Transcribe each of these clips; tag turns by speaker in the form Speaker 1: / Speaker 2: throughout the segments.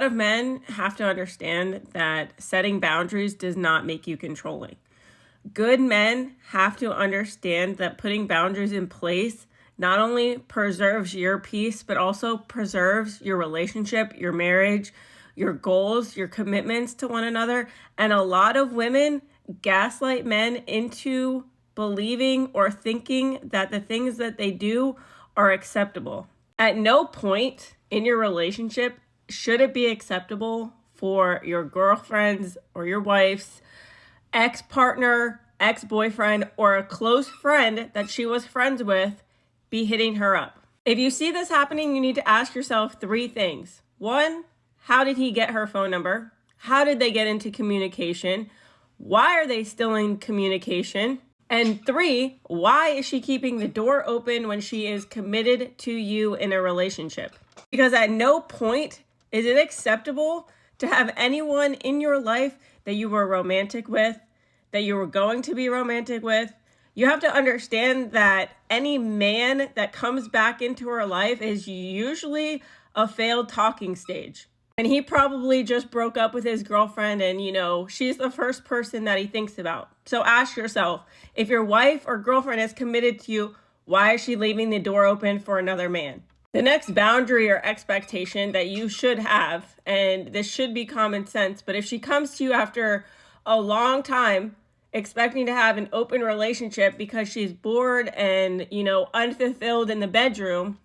Speaker 1: A lot of men have to understand that setting boundaries does not make you controlling. Good men have to understand that putting boundaries in place not only preserves your peace, but also preserves your relationship, your marriage, your goals, your commitments to one another. And a lot of women gaslight men into believing or thinking that the things that they do are acceptable. At no point in your relationship should it be acceptable for your girlfriend's or your wife's ex-partner, ex-boyfriend, or a close friend that she was friends with be hitting her up. If you see this happening, you need to ask yourself 3 things. 1, how did he get her phone number? How did they get into communication? Why are they still in communication? And 3, why is she keeping the door open when she is committed to you in a relationship? Because at no point is it acceptable to have anyone in your life that you were romantic with, that you were going to be romantic with. You have to understand that any man that comes back into her life is usually a failed talking stage. And he probably just broke up with his girlfriend and, she's the first person that he thinks about. So ask yourself, if your wife or girlfriend is committed to you, why is she leaving the door open for another man? The next boundary or expectation that you should have, and this should be common sense, but if she comes to you after a long time expecting to have an open relationship because she's bored and, unfulfilled in the bedroom,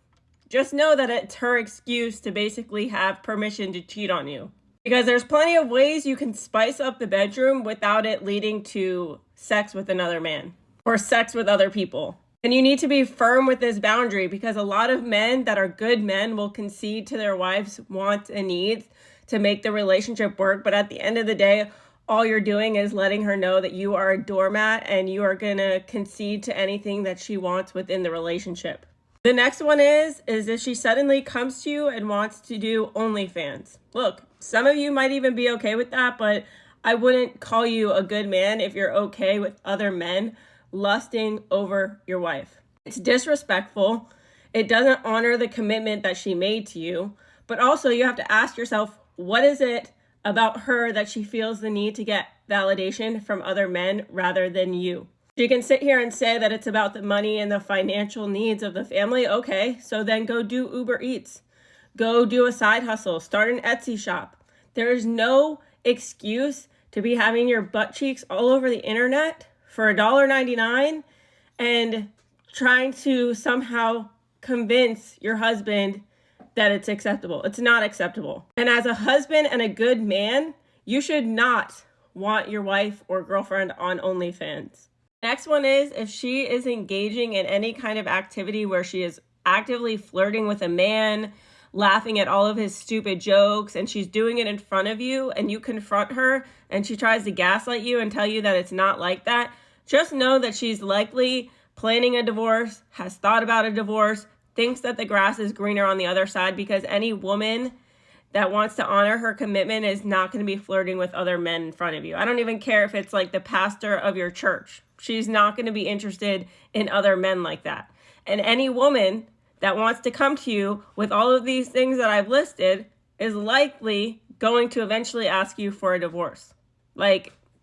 Speaker 1: just know that it's her excuse to basically have permission to cheat on you. Because there's plenty of ways you can spice up the bedroom without it leading to sex with another man or sex with other people. And you need to be firm with this boundary, because a lot of men that are good men will concede to their wives' wants and needs to make the relationship work. But at the end of the day, all you're doing is letting her know that you are a doormat and you are going to concede to anything that she wants within the relationship. The next one is if she suddenly comes to you and wants to do OnlyFans. Look, some of you might even be okay with that, but I wouldn't call you a good man if you're okay with other men lusting over your wife. It's disrespectful. It doesn't honor the commitment that she made to you. But also you have to ask yourself, what is it about her that she feels the need to get validation from other men rather than you? You can sit here and say that it's about the money and the financial needs of the family. Okay, so then go do Uber Eats. Go do a side hustle. Start an Etsy shop. There is no excuse to be having your butt cheeks all over the internet for $1.99 and trying to somehow convince your husband that it's acceptable. It's not acceptable. And as a husband and a good man, you should not want your wife or girlfriend on OnlyFans. Next one is if she is engaging in any kind of activity where she is actively flirting with a man, laughing at all of his stupid jokes, and she's doing it in front of you and you confront her and she tries to gaslight you and tell you that it's not like that, just know that she's likely planning a divorce, has thought about a divorce, thinks that the grass is greener on the other side, because any woman that wants to honor her commitment is not going to be flirting with other men in front of you. I don't even care if it's like the pastor of your church. She's not going to be interested in other men like that. And any woman that wants to come to you with all of these things that I've listed is likely going to eventually ask you for a divorce.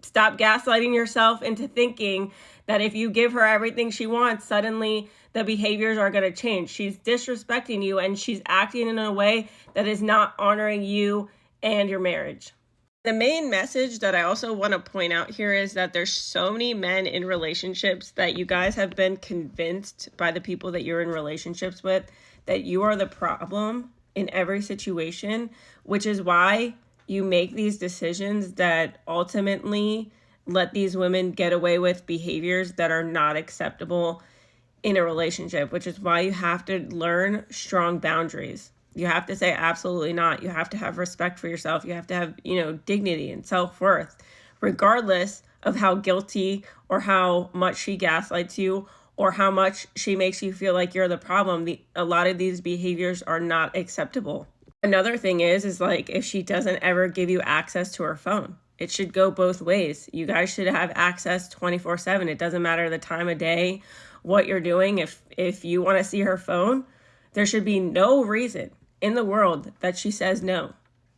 Speaker 1: Stop gaslighting yourself into thinking that if you give her everything she wants, suddenly the behaviors are going to change. She's disrespecting you and she's acting in a way that is not honoring you and your marriage. The main message that I also want to point out here is that there's so many men in relationships that you guys have been convinced by the people that you're in relationships with that you are the problem in every situation, which is why you make these decisions that ultimately let these women get away with behaviors that are not acceptable in a relationship, which is why you have to learn strong boundaries. You have to say absolutely not. You have to have respect for yourself. You have to have, dignity and self-worth, regardless of how guilty or how much she gaslights you or how much she makes you feel like you're the problem. A lot of these behaviors are not acceptable. Another thing is if she doesn't ever give you access to her phone, it should go both ways. You guys should have access 24/7. It doesn't matter the time of day, what you're doing. If you want to see her phone, there should be no reason in the world that she says no.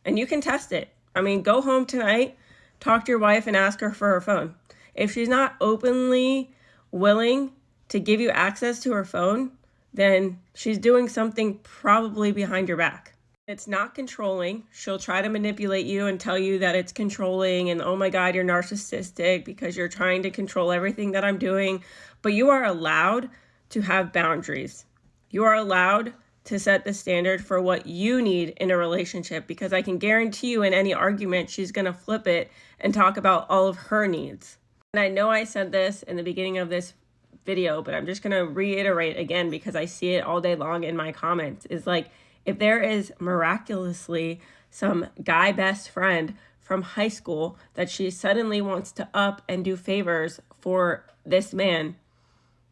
Speaker 1: And you can test it. I mean, go home tonight, talk to your wife and ask her for her phone. If she's not openly willing to give you access to her phone, then she's doing something probably behind your back. It's not controlling. She'll try to manipulate you and tell you that it's controlling and, oh my God, you're narcissistic because you're trying to control everything that I'm doing. But you are allowed to have boundaries. You are allowed to set the standard for what you need in a relationship, because I can guarantee you in any argument, she's going to flip it and talk about all of her needs. And I know I said this in the beginning of this video, but I'm just going to reiterate again because I see it all day long in my comments, is like, if there is miraculously some guy best friend from high school that she suddenly wants to up and do favors for this man,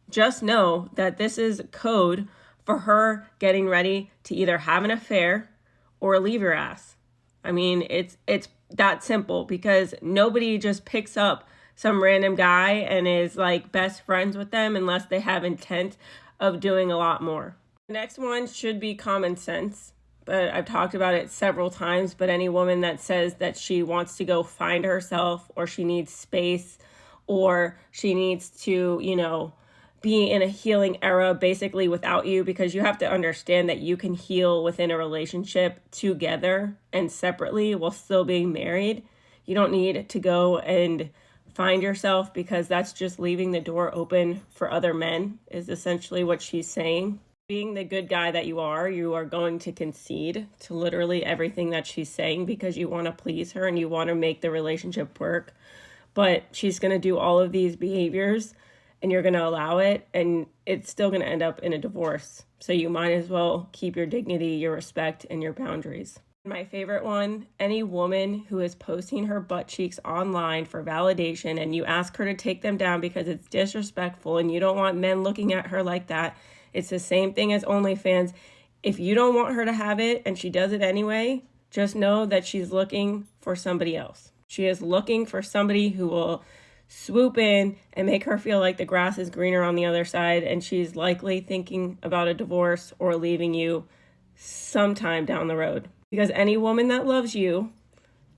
Speaker 1: just know that this is code for her getting ready to either have an affair or leave your ass. I mean, it's that simple, because nobody just picks up some random guy and is like best friends with them unless they have intent of doing a lot more. The next one should be common sense, but I've talked about it several times. But any woman that says that she wants to go find herself, or she needs space, or she needs to, be in a healing era basically without you, because you have to understand that you can heal within a relationship together and separately while still being married. You don't need to go and find yourself, because that's just leaving the door open for other men, is essentially what she's saying. Being the good guy that you are going to concede to literally everything that she's saying because you want to please her and you want to make the relationship work. But she's going to do all of these behaviors and you're going to allow it, and it's still going to end up in a divorce. So you might as well keep your dignity, your respect, and your boundaries. My favorite one, any woman who is posting her butt cheeks online for validation and you ask her to take them down because it's disrespectful and you don't want men looking at her like that, it's the same thing as OnlyFans. If you don't want her to have it and she does it anyway, just know that she's looking for somebody else. She is looking for somebody who will swoop in and make her feel like the grass is greener on the other side, and she's likely thinking about a divorce or leaving you sometime down the road. Because any woman that loves you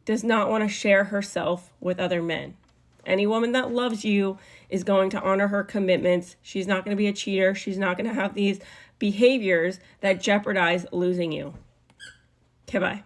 Speaker 1: does not want to share herself with other men. Any woman that loves you is going to honor her commitments. She's not going to be a cheater. She's not going to have these behaviors that jeopardize losing you. Okay, bye.